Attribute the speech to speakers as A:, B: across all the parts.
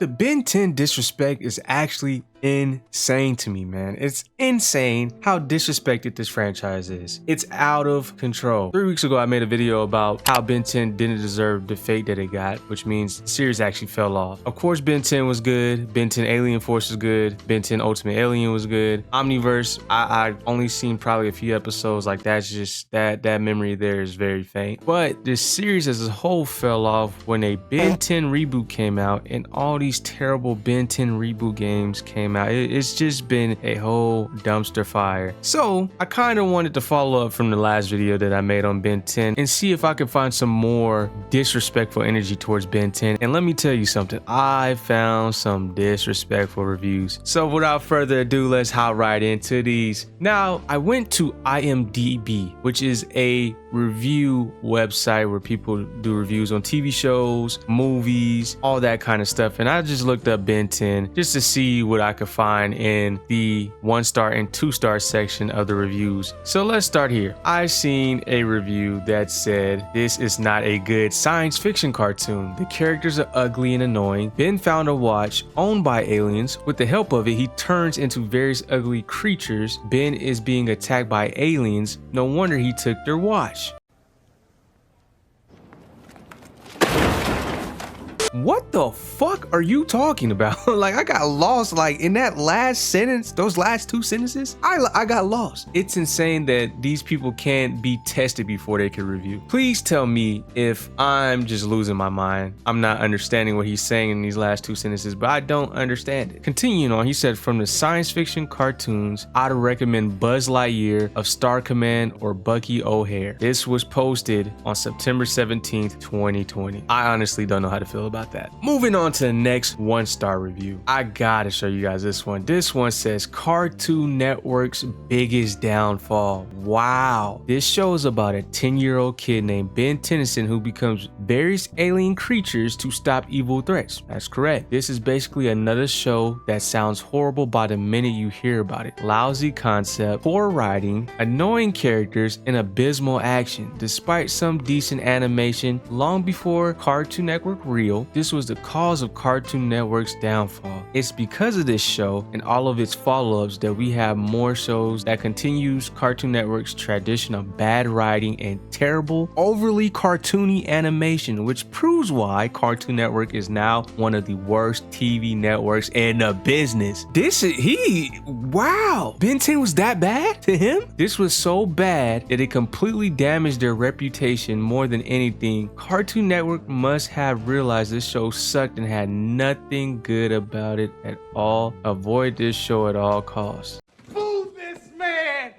A: The Ben 10 disrespect is actually insane to me, man. It's insane how disrespected this franchise is. It's out of control. 3 weeks ago, I made a video about how Ben 10 didn't deserve the fate that it got, which means the series actually fell off. Of course, Ben 10 was good. Ben 10 Alien Force was good. Ben 10 Ultimate Alien was good. Omniverse, I only seen probably a few episodes. Like that's just that memory there is very faint. But this series as a whole fell off when a Ben 10 reboot came out, and all these terrible Ben 10 reboot games came out. It's just been a whole dumpster fire. So I kind of wanted to follow up from the last video that I made on Ben 10 and see if I could find some more disrespectful energy towards Ben 10. And let me tell you something, I found some disrespectful reviews. So without further ado, let's hop right into these. Now, I went to IMDb, which is a review website where people do reviews on TV shows, movies, all that kind of stuff. And I just looked up Ben 10 just to see what I could find in the 1-star and 2-star section of the reviews. So let's start here. I seen a review that said, "This is not a good science fiction cartoon. The characters are ugly and annoying. Ben found a watch owned by aliens. With the help of it, he turns into various ugly creatures. Ben is being attacked by aliens. No wonder he took their watch." What the fuck are you talking about? Like, I got lost like in that last sentence, those last 2 sentences. I got lost. It's insane that these people can't be tested before they can review. Please tell me if I'm just losing my mind. I'm not understanding what he's saying in these last 2 sentences, but I don't understand it. Continuing on, he said, "From the science fiction cartoons, I'd recommend Buzz Lightyear of Star Command or Bucky O'Hare." This was posted on September 17th, 2020. I honestly don't know how to feel about that. Moving on to the next 1-star review. I gotta show you guys this one. This one says, "Cartoon Network's biggest downfall." Wow. This show is about a 10-year-old kid named Ben Tennyson who becomes various alien creatures to stop evil threats. That's correct. This is basically another show that sounds horrible by the minute you hear about it. Lousy concept, poor writing, annoying characters, and abysmal action. Despite some decent animation, long before Cartoon Network Real, this was the cause of Cartoon Network's downfall. It's because of this show and all of its follow-ups that we have more shows that continues Cartoon Network's tradition of bad writing and terrible, overly cartoony animation, which proves why Cartoon Network is now one of the worst TV networks in the business. Wow, Ben 10 was that bad to him? This was so bad that it completely damaged their reputation more than anything. Cartoon Network must have realized this show sucked and had nothing good about it at all. Avoid this show at all costs.
B: Move this man!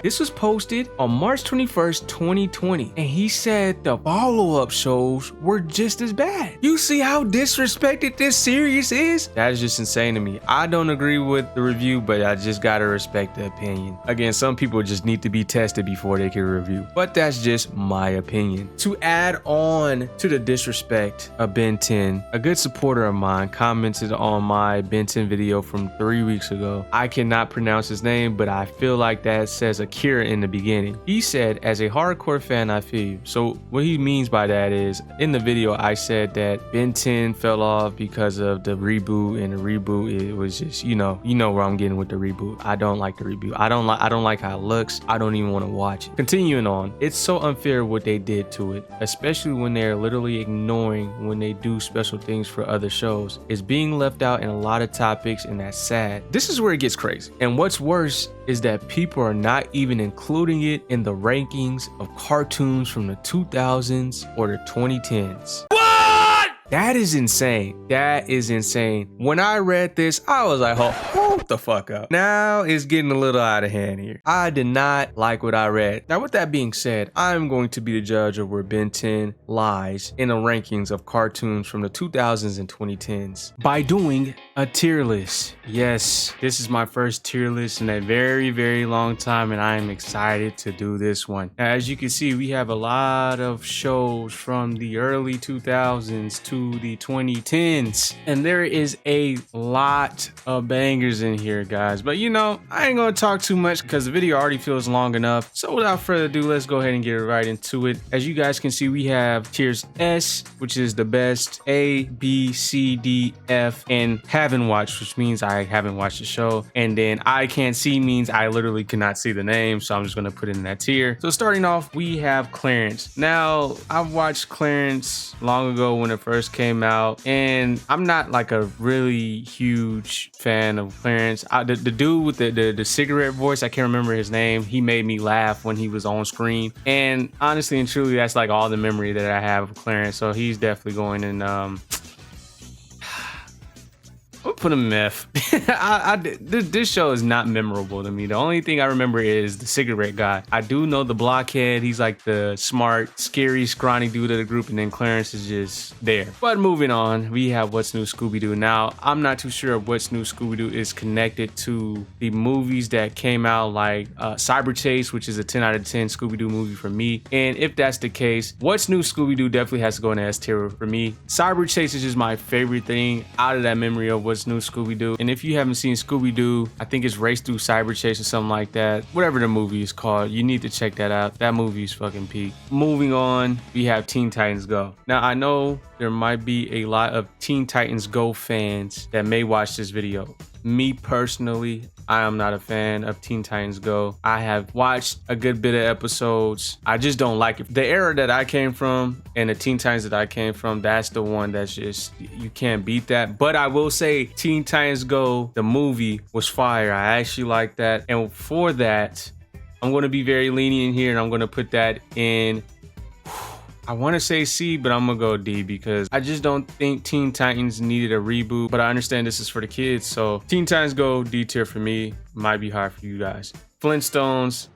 A: This was posted on March 21st, 2020, and he said the follow-up shows were just as bad. You see how disrespected this series is? That is just insane to me. I don't agree with the review, but I just gotta respect the opinion. Again, some people just need to be tested before they can review, but that's just my opinion. To add on to the disrespect of Ben 10, a good supporter of mine commented on my Ben 10 video from 3 weeks ago. I cannot pronounce his name, but I feel like that says Akira in the beginning. He said, "As a hardcore fan, I feel you." So what he means by that is, in the video I said that Ben 10 fell off because of the reboot, and the reboot, it was just, you know where I'm getting with the reboot. I don't like the reboot. I don't like how it looks. I don't even want to watch it. Continuing on, it's so unfair what they did to it, especially when they're literally ignoring when they do special things for other shows. It's being left out in a lot of topics, and that's sad. This is where it gets crazy. And what's worse is that people are not even including it in the rankings of cartoons from the 2000s or the 2010s. That is insane. That is insane. When I read this, I was like, hold the fuck up. Now it's getting a little out of hand here. I did not like what I read. Now, with that being said, I'm going to be the judge of where Ben 10 lies in the rankings of cartoons from the 2000s and 2010s by doing a tier list. Yes, this is my first tier list in a very, very long time, and I am excited to do this one. Now, as you can see, we have a lot of shows from the early 2000s to the 2010s, and there is a lot of bangers is in here, guys. But you know, I ain't gonna talk too much because the video already feels long enough. So without further ado, let's go ahead and get right into it. As you guys can see, we have tiers S, which is the best, A, B, C, D, F, and haven't watched, which means I haven't watched the show. And then I can't see means I literally cannot see the name. So I'm just gonna put it in that tier. So starting off, we have Clarence. Now, I've watched Clarence long ago when it first came out, and I'm not like a really huge fan of Clarence. The dude with the cigarette voice, I can't remember his name. He made me laugh when he was on screen. And honestly and truly, that's like all the memory that I have of Clarence. So he's definitely going in I'll put him in F. This show is not memorable to me. The only thing I remember is the cigarette guy. I do know the blockhead. He's like the smart, scary, scrawny dude of the group, and then Clarence is just there. But moving on, we have What's New Scooby-Doo. Now, I'm not too sure if What's New Scooby-Doo is connected to the movies that came out, like Cyber Chase, which is a 10 out of 10 Scooby-Doo movie for me. And if that's the case, What's New Scooby-Doo definitely has to go in the S tier for me. Cyber Chase is just my favorite thing out of that memory of What's New Scooby-Doo. And if you haven't seen Scooby-Doo, I think it's Race Through Cyber Chase or something like that. Whatever the movie is called, you need to check that out. That movie is fucking peak. Moving on, we have Teen Titans Go. Now, I know there might be a lot of Teen Titans Go fans that may watch this video. Me personally, I am not a fan of Teen Titans Go. I have watched a good bit of episodes. I just don't like it. The era that I came from and the Teen Titans that I came from, that's the one that's just, you can't beat that. But I will say Teen Titans Go, the movie, was fire. I actually like that. And for that, I'm going to be very lenient here and I'm going to put that in, I want to say C, but I'm going to go D because I just don't think Teen Titans needed a reboot, but I understand this is for the kids. So Teen Titans Go, D tier for me, might be high for you guys. Flintstones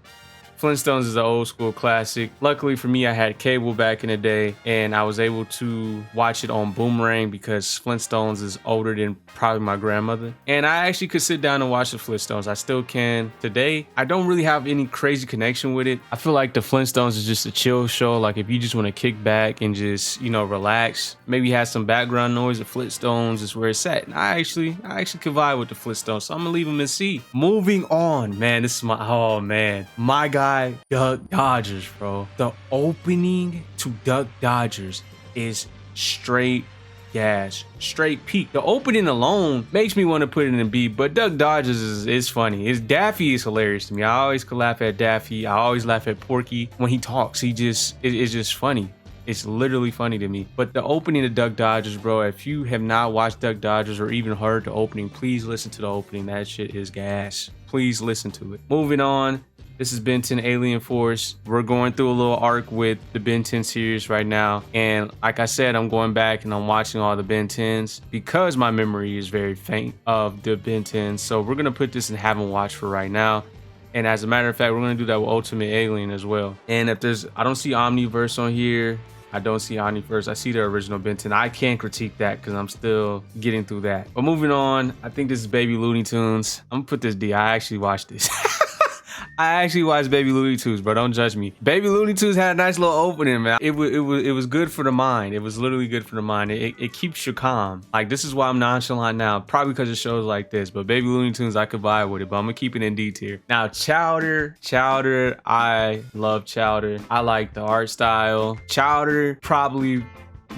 A: is an old school classic. Luckily for me, I had cable back in the day and I was able to watch it on Boomerang because Flintstones is older than probably my grandmother. And I actually could sit down and watch the Flintstones. I still can today. I don't really have any crazy connection with it. I feel like the Flintstones is just a chill show. Like if you just want to kick back and just, you know, relax, maybe have some background noise, the Flintstones is where it's at. And I actually could vibe with the Flintstones. So I'm gonna leave them in C. Moving on, man, this is my guy, Duck Dodgers, bro. The opening to Duck Dodgers is straight gas, straight peak. The opening alone makes me want to put it in a B, but Duck Dodgers is funny. Daffy is hilarious to me. I always could laugh at Daffy. I always laugh at Porky when he talks. It's just funny. It's literally funny to me. But the opening of Duck Dodgers, bro, if you have not watched Duck Dodgers or even heard the opening, please listen to the opening. That shit is gas. Please listen to it. Moving on. This is Ben 10 Alien Force. We're going through a little arc with the Ben 10 series right now. And like I said, I'm going back and I'm watching all the Ben 10s because my memory is very faint of the Ben 10s. So we're going to put this in haven't watched for right now. And as a matter of fact, we're going to do that with Ultimate Alien as well. And if I don't see Omniverse on here. I don't see Omniverse. I see the original Ben 10. I can't critique that because I'm still getting through that. But moving on, I think this is Baby Looney Tunes. I'm going to put this D. I actually watched this. I actually watched Baby Looney Tunes, bro. Don't judge me. Baby Looney Tunes had a nice little opening, man. It was good for the mind. It was literally good for the mind. It keeps you calm. Like, this is why I'm nonchalant now, probably because of shows like this. But Baby Looney Tunes, I could vibe with it, but I'm gonna keep it in D tier. Now, Chowder, I love Chowder. I like the art style. Chowder probably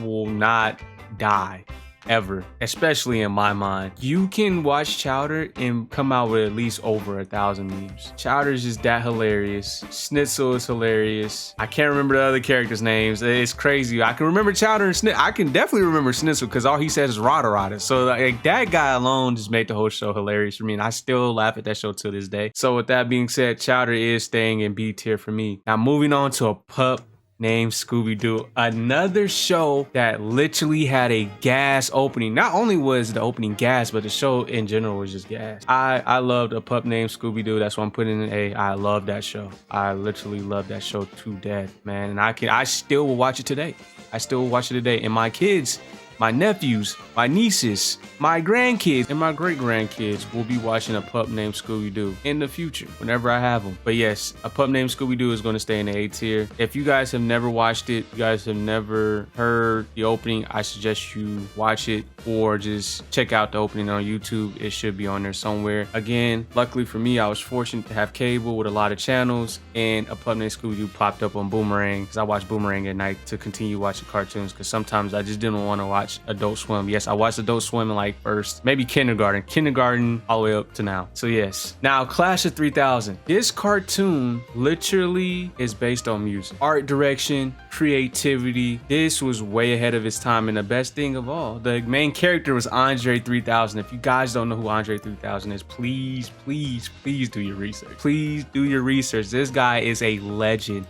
A: will not die. Ever, especially in my mind. You can watch Chowder and come out with at least over 1,000 memes. Chowder is just that hilarious. Schnitzel is hilarious. I can't remember the other characters' names. It's crazy. I can remember Chowder and Schnitzel. I can definitely remember Schnitzel because all he says is rada rada. So like that guy alone just made the whole show hilarious for me, and I still laugh at that show to this day. So with that being said, Chowder is staying in B tier for me. Now moving on to a Pup Named ScoobyDoo, another show that literally had a gas opening. Not only was the opening gas, but the show in general was just gas. I loved A Pup Named ScoobyDoo. That's why I'm putting in A. I love that show. I literally love that show to death, man. And I still will watch it today. I still will watch it today. And my kids my nephews, my nieces, my grandkids, and my great-grandkids will be watching A Pup Named ScoobyDoo in the future, whenever I have them. But yes, A Pup Named ScoobyDoo is going to stay in the A tier. If you guys have never watched it, you guys have never heard the opening, I suggest you watch it or just check out the opening on YouTube. It should be on there somewhere. Again, luckily for me, I was fortunate to have cable with a lot of channels, and A Pup Named ScoobyDoo popped up on Boomerang because I watch Boomerang at night to continue watching cartoons, because sometimes I just didn't want to watch Adult Swim. Yes, I watched Adult Swim in like first, maybe kindergarten all the way up to now. So yes. Now, Clash of 3000. This cartoon literally is based on music, art direction, creativity. This was way ahead of its time, and the best thing of all, the main character was Andre 3000. If you guys don't know who Andre 3000 is, please do your research. Please do your research. This guy is a legend.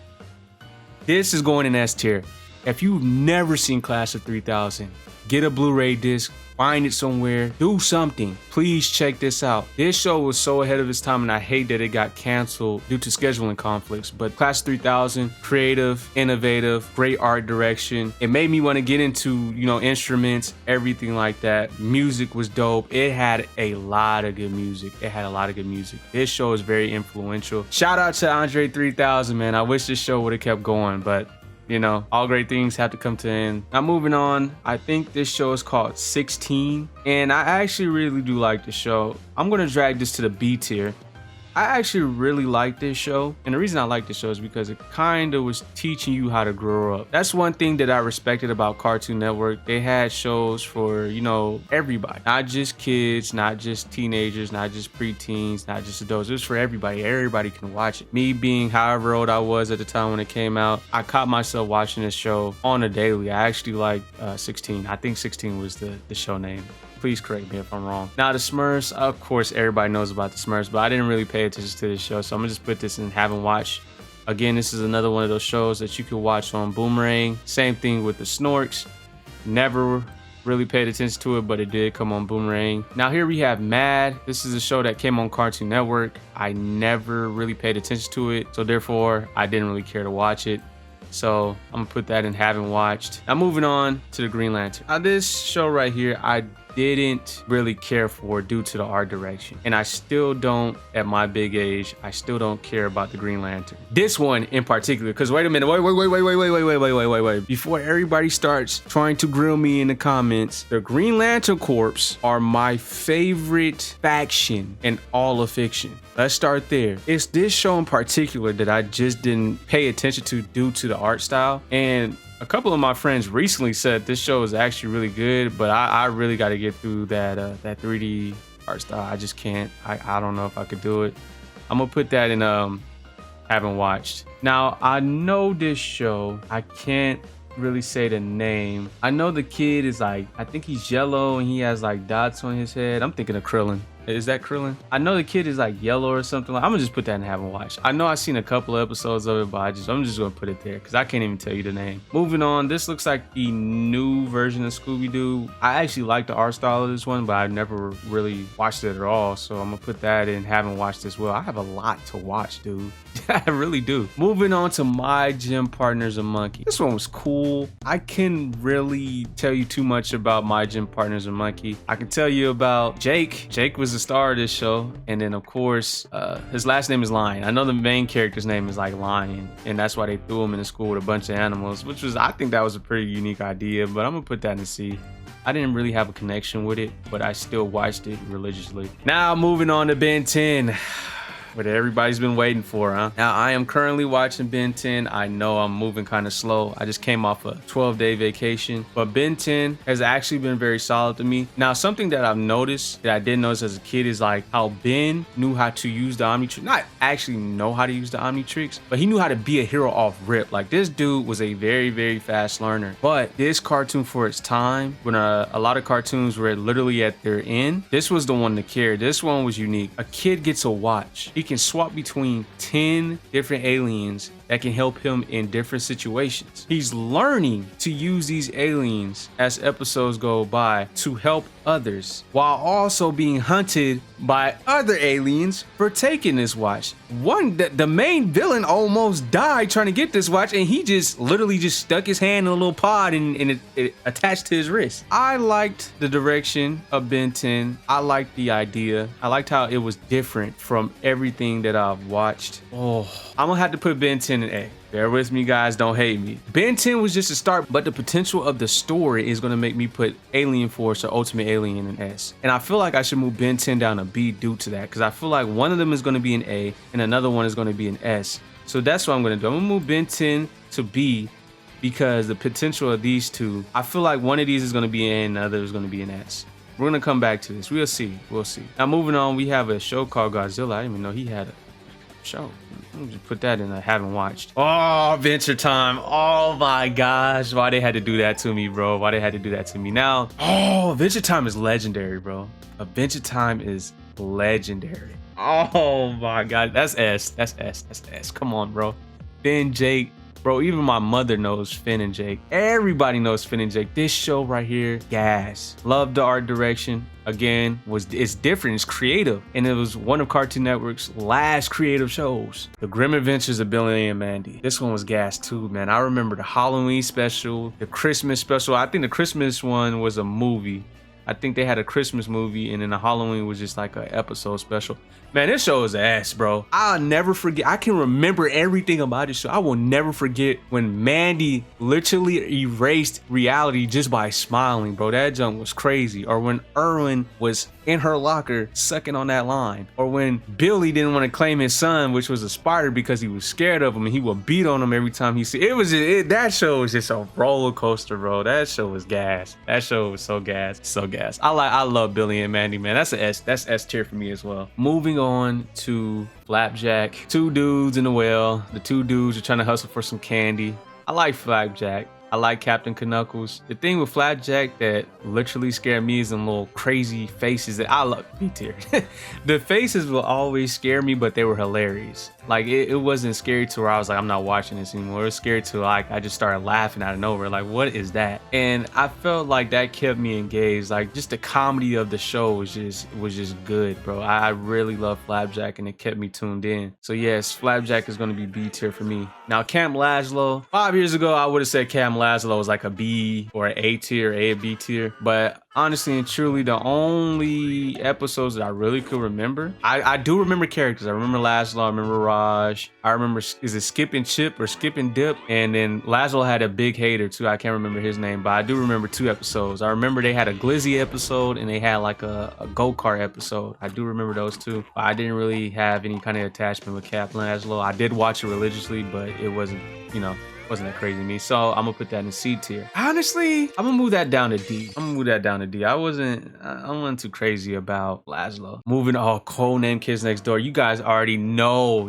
A: This is going in S tier. If you've never seen Clash of 3000, get a Blu-ray disc, find it somewhere, do something. Please check this out. This show was so ahead of its time, and I hate that it got canceled due to scheduling conflicts. But Clash of 3000, creative, innovative, great art direction. It made me want to get into, instruments, everything like that. Music was dope. It had a lot of good music. This show is very influential. Shout out to Andre 3000, man. I wish this show would have kept going, but all great things have to come to an end. Now, moving on, I think this show is called 16, and I actually really do like the show. I'm gonna drag this to the B tier. I actually really like this show, and the reason I like this show is because it kind of was teaching you how to grow up. That's one thing that I respected about Cartoon Network. They had shows for, everybody, not just kids, not just teenagers, not just preteens, not just adults. It was for everybody. Everybody can watch it. Me being however old I was at the time when it came out, I caught myself watching this show on a daily. I actually liked 16. I think 16 was the show name. Please correct me if I'm wrong. Now, the Smurfs, of course, everybody knows about the Smurfs, but I didn't really pay attention to this show, so I'm gonna just put this in haven't watched. Again, this is another one of those shows that you could watch on Boomerang. Same thing with the Snorks. Never really paid attention to it, but it did come on Boomerang. Now, here we have Mad. This is a show that came on Cartoon Network. I never really paid attention to it, so therefore, I didn't really care to watch it. So I'm gonna put that in haven't watched. Now, moving on to the Green Lantern. Now, this show right here, I didn't really care for due to the art direction, and I still don't. At my big age, I still don't care about the Green Lantern. This one in particular, because wait a minute, wait. Before everybody starts trying to grill me in the comments, the Green Lantern Corps are my favorite faction in all of fiction. Let's start there. It's this show in particular that I just didn't pay attention to due to the art style, and a couple of my friends recently said this show is actually really good, but I really got to get through that 3D art style. I just can't. I don't know if I could do it. I'm gonna put that in haven't watched. Now, I know this show. I can't really say the name. I know the kid is I think he's yellow and he has like dots on his head. I'm thinking of Krillin. Is that Krillin? I know the kid is like yellow or something. I'm gonna just put that in haven't watched. I know I've seen a couple of episodes of it, but I'm just gonna put it there because I can't even tell you the name. Moving on, this looks like the new version of Scooby-Doo. I actually like the art style of this one, but I've never really watched it at all. So I'm gonna put that in haven't watched as well. I have a lot to watch, dude. I really do. Moving on to My Gym Partner's a Monkey. This one was cool. I can really tell you too much about My Gym Partner's a Monkey. I can tell you about Jake. Jake was the star of this show, and then of course his last name is Lion. I know the main character's name is like Lion, and that's why they threw him in the school with a bunch of animals, which was, I think that was a pretty unique idea, but I'm gonna put that in C. I didn't really have a connection with it, but I still watched it religiously. Now, moving on to Ben 10. What everybody's been waiting for, huh? Now, I am currently watching Ben 10. I know I'm moving kind of slow. I just came off a 12-day vacation, but Ben 10 has actually been very solid to me. Now, something that I've noticed that I didn't notice as a kid is like how Ben knew how to use the Omnitrix. Not actually know how to use the Omnitrix, but he knew how to be a hero off rip. Like, this dude was a very, very fast learner. But this cartoon for its time, when a lot of cartoons were literally at their end, this was the one to carry. This one was unique. A kid gets a watch. He can swap between 10 different aliens that can help him in different situations. He's learning to use these aliens as episodes go by to help others, while also being hunted by other aliens for taking this watch. The main villain almost died trying to get this watch, and he just literally just stuck his hand in a little pod and it attached to his wrist. I liked the direction of Ben 10. I liked the idea. I liked how it was different from everything that I've watched. Oh, I'm gonna have to put Ben 10 in A. Bear with me, guys, don't hate me. Ben 10 was just a start, but the potential of the story is gonna make me put Alien Force or Ultimate Alien in S. And I feel like I should move Ben 10 down to B due to that, because I feel like one of them is gonna be an A and another one is gonna be an S. So that's what I'm gonna do. I'm gonna move Ben 10 to B because the potential of these two, I feel like one of these is gonna be an A and the other is gonna be an S. We're gonna come back to this. We'll see. We'll see. Now moving on, we have a show called Godzilla. I didn't even know he had a show. Let me just put that in. I haven't watched. Oh, Adventure Time. Oh my gosh. Why they had to do that to me, bro? Why they had to do that to me? Now, oh, Adventure Time is legendary, bro. Adventure Time is legendary. Oh my god. That's S. That's S. That's S. Come on, bro. Finn, Jake. Bro, even my mother knows Finn and Jake. Everybody knows Finn and Jake. This show right here, gas. Love the art direction. Again, it's different, it's creative. And it was one of Cartoon Network's last creative shows. The Grim Adventures of Billy and Mandy. This one was gas too, man. I remember the Halloween special, the Christmas special. I think the Christmas one was a movie. I think they had a Christmas movie, and then the Halloween was just like an episode special. Man, this show is ass, bro. I'll never forget. I can remember everything about this show. I will never forget when Mandy literally erased reality just by smiling, bro. That junk was crazy. Or when Erwin was in her locker sucking on that line. Or when Billy didn't want to claim his son, which was a spider, because he was scared of him, and he would beat on him every time he see it. That show was just a roller coaster, bro. That show was gas. That show was so gas. So gas. I love Billy and Mandy, man. That's S tier for me as well. Moving on to Flapjack. Two dudes in the well. The two dudes are trying to hustle for some candy. I like Flapjack. I like Captain Knuckles. The thing with Flapjack that literally scared me is them little crazy faces that I love. B tier. The faces will always scare me, but they were hilarious. Like it wasn't scary to where I was like, I'm not watching this anymore. It was scary to like I just started laughing out of nowhere. Like, what is that? And I felt like that kept me engaged. Like just the comedy of the show was just good, bro. I really love Flapjack, and it kept me tuned in. So yes, Flapjack is gonna be B tier for me. Now Camp Lazlo. 5 years ago, I would have said Camp Lazlo was like a B or an A tier, A or B tier. But honestly and truly, the only episodes that I really could remember, I do remember characters. I remember Lazlo, I remember Raj, I remember, is it Skip and Chip or Skip and Dip? And then Lazlo had a big hater too. I can't remember his name, but I do remember 2 episodes. I remember they had a Glizzy episode and they had like a go-kart episode. I do remember those 2, but I didn't really have any kind of attachment with Cap Lazlo. I did watch it religiously, but it wasn't, wasn't that crazy to me. So I'm gonna put that in C tier. Honestly, I'm gonna move that down to D. I wasn't too crazy about Lazlo. Moving on, Codename Kids Next Door. You guys already know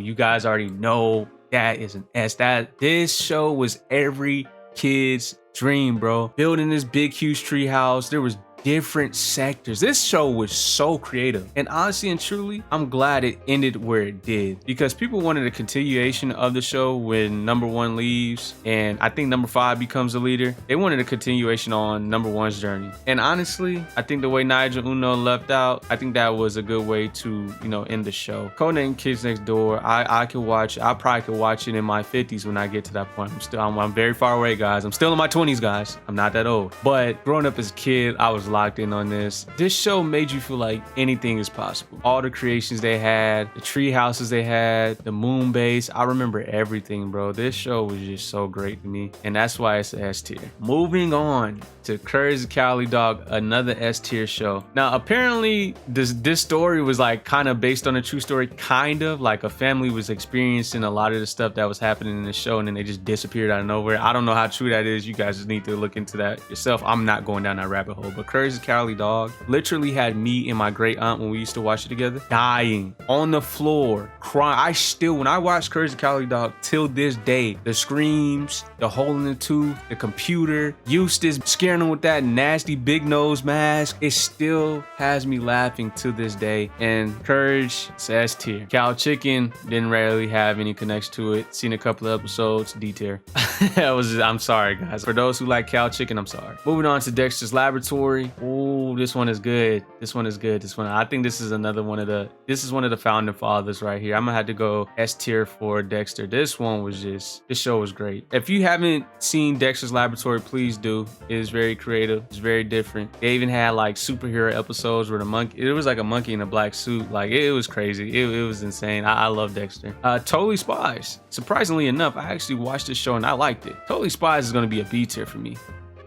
A: that is an S. This show was every kid's dream, bro. Building this big, huge tree house. There was different sectors. This show was so creative, and honestly and truly, I'm glad it ended where it did, because people wanted a continuation of the show when number 1 leaves and I think number 5 becomes the leader. They wanted a continuation on number 1's journey, and honestly, I think the way Nigel Uno left out, I think that was a good way to end the show. Codename Kids Next Door, I probably could watch it in my 50s when I get to that point. I'm very far away, guys. I'm still in my 20s, guys. I'm not that old, but growing up as a kid, I was locked in on this. This show made you feel like anything is possible. All the creations they had, the tree houses they had, the moon base. I remember everything, bro. This show was just so great to me, and that's why it's S tier. Moving on to Courage the Cowardly Dog, another S tier show. Now, apparently, this story was like kind of based on a true story, kind of like a family was experiencing a lot of the stuff that was happening in the show, and then they just disappeared out of nowhere. I don't know how true that is. You guys just need to look into that yourself. I'm not going down that rabbit hole, but Courage Courage the Cowardly Dog literally had me and my great aunt when we used to watch it together dying on the floor, crying. When I watch Courage the Cowardly Dog till this day, the screams, the hole in the tooth, the computer, Eustace scaring him with that nasty big nose mask, it still has me laughing to this day. And Courage, it's S tier. Cow Chicken didn't really have any connection to it. Seen a couple of episodes, D tier. I'm sorry guys. For those who like Cow Chicken, I'm sorry. Moving on to Dexter's Laboratory. Oh, this one is good. I think this is one of the founding fathers right here. I'm gonna have to go S tier for Dexter. This show was great. If you haven't seen Dexter's Laboratory, please do. It is very creative. It's very different. They even had like superhero episodes where it was like a monkey in a black suit. Like it was crazy. It was insane. I love Dexter. Totally Spies. Surprisingly enough, I actually watched this show and I liked it. Totally Spies is gonna be a B tier for me.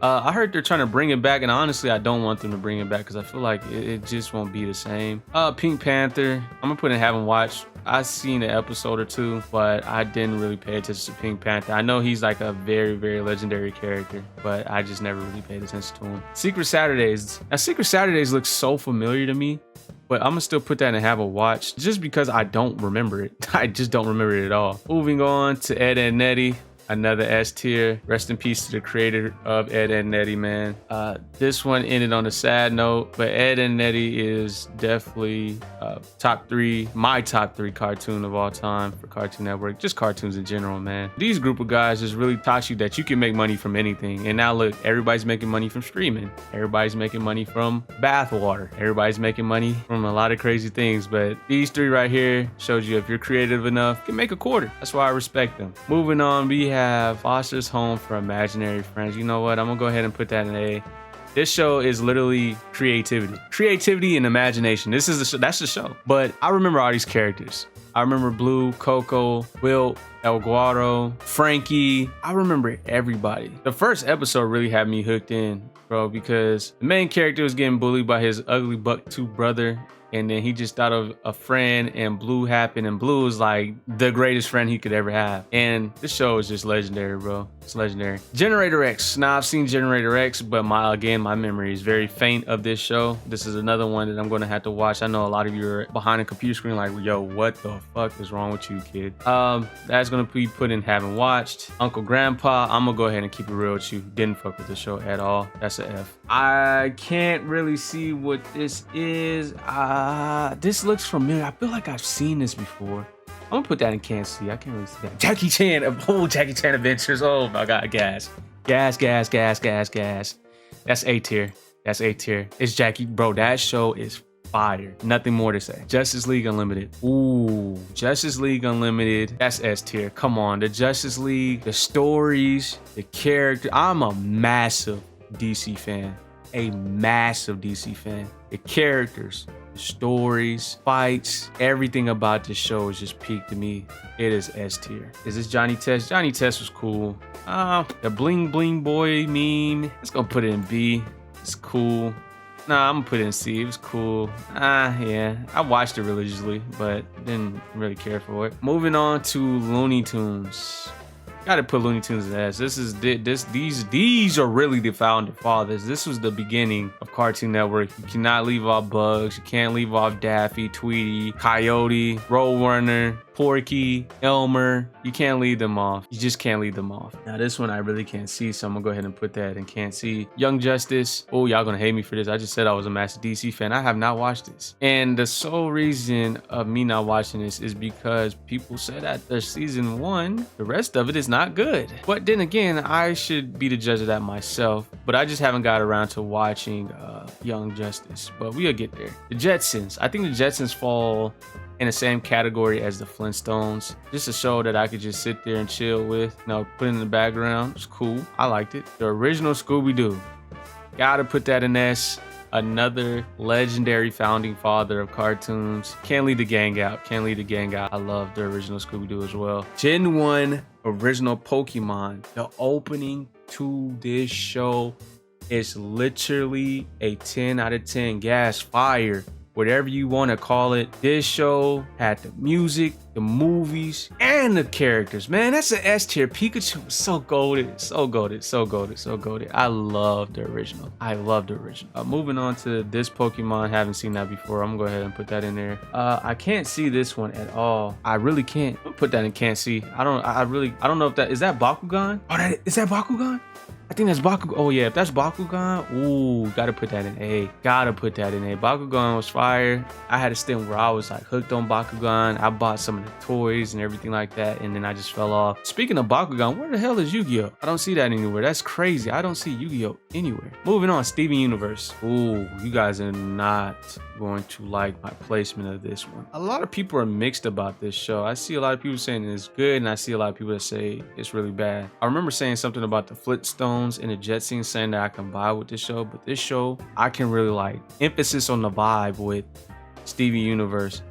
A: I heard they're trying to bring it back, and honestly, I don't want them to bring it back because I feel like it just won't be the same. Pink Panther, I'm gonna put in haven't watched. I've seen an episode or two, but I didn't really pay attention to Pink Panther. I know he's like a very, very legendary character, but I just never really paid attention to him. Secret Saturdays. Now, Secret Saturdays looks so familiar to me, but I'm gonna still put that in haven't watched just because I don't remember it. I just don't remember it at all. Moving on to Ed and Nettie. Another S tier. Rest in peace to the creator of Ed and Nettie, man. This one ended on a sad note, but Ed and Nettie is definitely my top three cartoon of all time for Cartoon Network. Just cartoons in general, man. These group of guys just really taught you that you can make money from anything. And now look, everybody's making money from streaming. Everybody's making money from bathwater. Everybody's making money from a lot of crazy things. But these three right here shows you if you're creative enough, you can make a quarter. That's why I respect them. Moving on, we have Foster's Home for Imaginary Friends. You know what? I'm gonna go ahead and put that in A. This show is literally creativity and imagination. That's the show. But I remember all these characters. I remember Blue, Coco, Wilt, El Guaro, Frankie. I remember everybody. The first episode really had me hooked in, bro, because the main character was getting bullied by his ugly buck-tooth brother. And then he just thought of a friend, and Blue happened, and Blue is like the greatest friend he could ever have. And this show is just legendary, bro. It's legendary. Generator X. Now, I've seen Generator X, but my memory is very faint of this show. This is another one that I'm going to have to watch. I know a lot of you are behind a computer screen like, yo, what the fuck is wrong with you, kid? That's going to be put in haven't watched. Uncle Grandpa, I'm going to go ahead and keep it real with you. Didn't fuck with the show at all. That's an F. I can't really see what this is. This looks familiar. I feel like I've seen this before. I'm gonna put that in can't see. I can't really see that. Jackie Chan Adventures. Oh my god, gas. That's A tier. It's Jackie, bro. That show is fire. Nothing more to say. Justice League Unlimited. Ooh, Justice League Unlimited. That's S tier. Come on, the Justice League, the stories, the character. I'm a massive DC fan. The characters, the stories, fights, everything about this show is just peak to me. It is S tier. Is this Johnny Test? Johnny Test was cool. The Bling Bling Boy meme. Let's go put it in B. It's cool. Nah, I'm gonna put it in C. It was cool. Yeah. I watched it religiously, but didn't really care for it. Moving on to Looney Tunes. Gotta put Looney Tunes in S. These are really the founding fathers. This was the beginning of Cartoon Network. You cannot leave off Bugs. You can't leave off Daffy, Tweety, Coyote, Roadrunner, Porky, Elmer. You can't leave them off. You just can't leave them off. Now this one I really can't see, so I'm gonna go ahead and put that in can't see. Young Justice. Oh, y'all gonna hate me for this. I just said I was a massive DC fan. I have not watched this. And the sole reason of me not watching this is because people said after season 1, the rest of it is not good. But then again, I should be the judge of that myself. But I just haven't got around to watching Young Justice. But we'll get there. The Jetsons. I think the Jetsons fall in the same category as the Flintstones. Just a show that I could just sit there and chill with. Put in the background. It's cool. I liked it. The original Scooby-Doo. Gotta put that in S. Another legendary founding father of cartoons. Can't leave the gang out. I love the original Scooby-Doo as well. Gen 1 original Pokemon. The opening to this show is literally a 10 out of 10. Gas, fire. whatever you want to call it. This show had the music, the movies, and the characters. Man, that's an S tier. Pikachu was so goated, so goated, so goated, so goated. I love the original. Moving on to this Pokemon, haven't seen that before. I'm gonna go ahead and put that in there. I can't see this one at all. I really can't. I'll put that in can't see. I don't know if is that Bakugan? Oh, is that Bakugan? I think that's Bakugan. Oh yeah, if that's Bakugan, ooh, gotta put that in A. Bakugan was fire. I had a stint where I was like hooked on Bakugan. I bought some of the toys and everything like that, and then I just fell off. Speaking of Bakugan, where the hell is Yu-Gi-Oh? I don't see that anywhere. That's crazy. I don't see Yu-Gi-Oh anywhere. Moving on, Steven Universe. Ooh, you guys are not going to like my placement of this one. A lot of people are mixed about this show. I see a lot of people saying it's good, and I see a lot of people that say it's really bad. I remember saying something about the Flintstones and the Jetsons, saying that I can vibe with this show, but this show I can really like. Emphasis on the vibe with Steven Universe.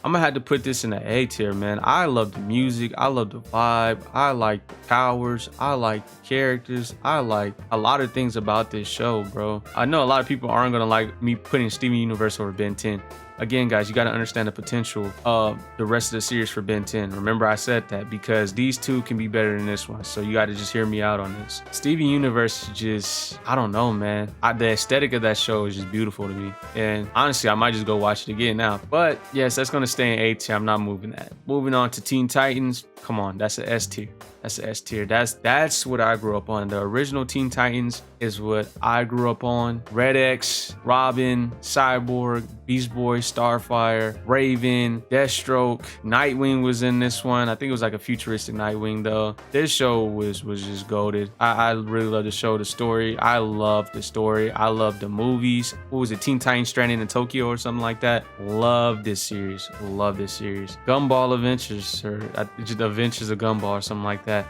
A: I'm gonna have to put this in the A tier, man. I love the music, I love the vibe, I like the powers, I like the characters, I like a lot of things about this show, bro. I know a lot of people aren't gonna like me putting Steven Universe over Ben 10. Again, guys, you got to understand the potential of the rest of the series for Ben 10. Remember, I said that because these two can be better than this one. So you got to just hear me out on this. Steven Universe just, I don't know, man. The aesthetic of that show is just beautiful to me. And honestly, I might just go watch it again now. But yes, that's going to stay in A tier. I'm not moving that. Moving on to Teen Titans. Come on, that's an S tier. That's an S tier. That's what I grew up on. The original Teen Titans is what I grew up on. Red X, Robin, Cyborg, Beast Boy, Starfire, Raven, Deathstroke, Nightwing was in this one. I think it was like a futuristic Nightwing though. This show was just goated. I really love the show, the story. I love the story. I love the movies. What was it? Teen Titans Stranded in Tokyo or something like that. Love this series. Love this series. Gumball Adventures, or just Adventures of Gumball or something like that.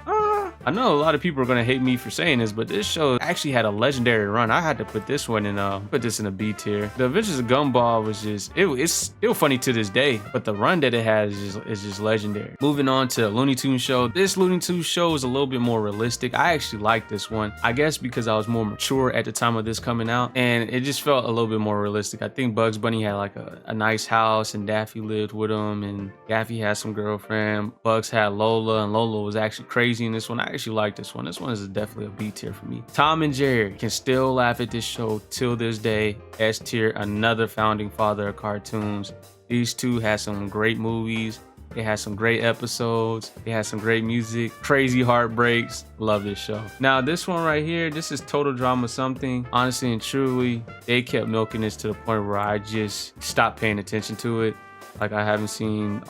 A: I know a lot of people are gonna hate me for saying this, but this show actually had a legendary run. I had to put this one in put this in a B tier. The Adventures of Gumball was just it's still funny to this day, but the run that it has is just legendary. Moving on to the Looney Tunes show. This Looney Tunes show is a little bit more realistic. I actually like this one. I guess because I was more mature at the time of this coming out, and it just felt a little bit more realistic. I think Bugs Bunny had like a nice house, and Daffy lived with him, and Daffy had some girlfriend. Bugs had Lola, and Lola was actually crazy in this one. I actually like this one. This one is definitely a B tier for me. Tom and Jerry, can still laugh at this show till this day. S tier, another founding father of cartoons. These two had some great movies. They had some great episodes. They had some great music, crazy heartbreaks. Love this show. Now this one right here, this is Total Drama Something. Honestly and truly, they kept milking this to the point where I just stopped paying attention to it. Like I haven't seen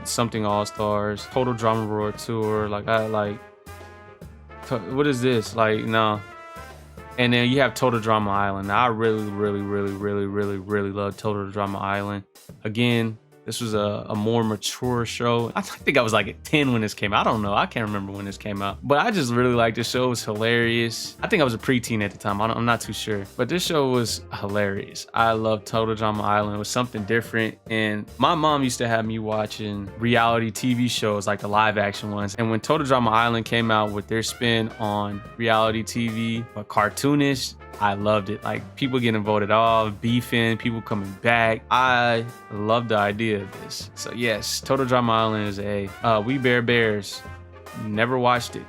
A: Something All-Stars, Total Drama World Tour. What is this? Like, no. And then you have Total Drama Island. Now, I really love Total Drama Island. Again, this was a more mature show. I think I was like at 10 when this came out. I don't know. I can't remember when this came out. But I just really liked this show. It was hilarious. I think I was a preteen at the time. I'm not too sure. But this show was hilarious. I love Total Drama Island. It was something different. And my mom used to have me watching reality TV shows, like the live action ones. And when Total Drama Island came out with their spin on reality TV, but cartoonish, I loved it. Like people getting voted off, beefing, people coming back. I love the idea of this. So yes, Total Drama Island is a We Bare Bears. Never watched it.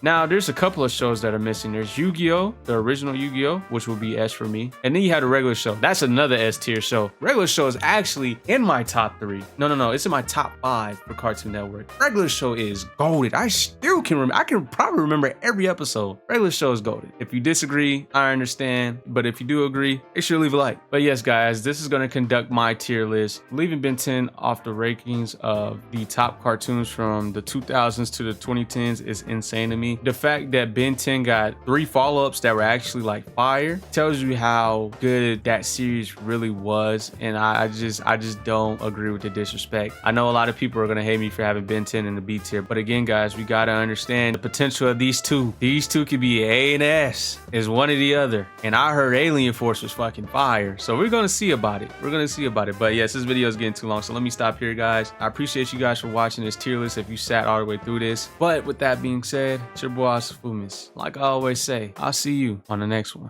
A: Now, there's a couple of shows that are missing. There's Yu-Gi-Oh!, the original Yu-Gi-Oh!, which would be S for me. And then you had a regular show. That's another S tier show. Regular show is actually in my top 3. No, it's in my top 5 for Cartoon Network. Regular show is goated. I still can remember. I can probably remember every episode. Regular show is goated. If you disagree, I understand. But if you do agree, make sure to leave a like. But yes, guys, this is going to conduct my tier list. Leaving Ben 10 off the rankings of the top cartoons from the 2000s to the 2010s is insane to me. The fact that Ben 10 got 3 follow-ups that were actually like fire tells you how good that series really was. And I just don't agree with the disrespect. I know a lot of people are gonna hate me for having Ben 10 in the B tier, but again, guys, we gotta understand the potential of these two. These two could be A and S, is one or the other. And I heard Alien Force was fucking fire, so we're gonna see about it. But yes, this video is getting too long, so let me stop here, guys. I appreciate you guys for watching this tier list if you sat all the way through this. But with that being said, it's your boy Fumis. Like I always say, I'll see you on the next one.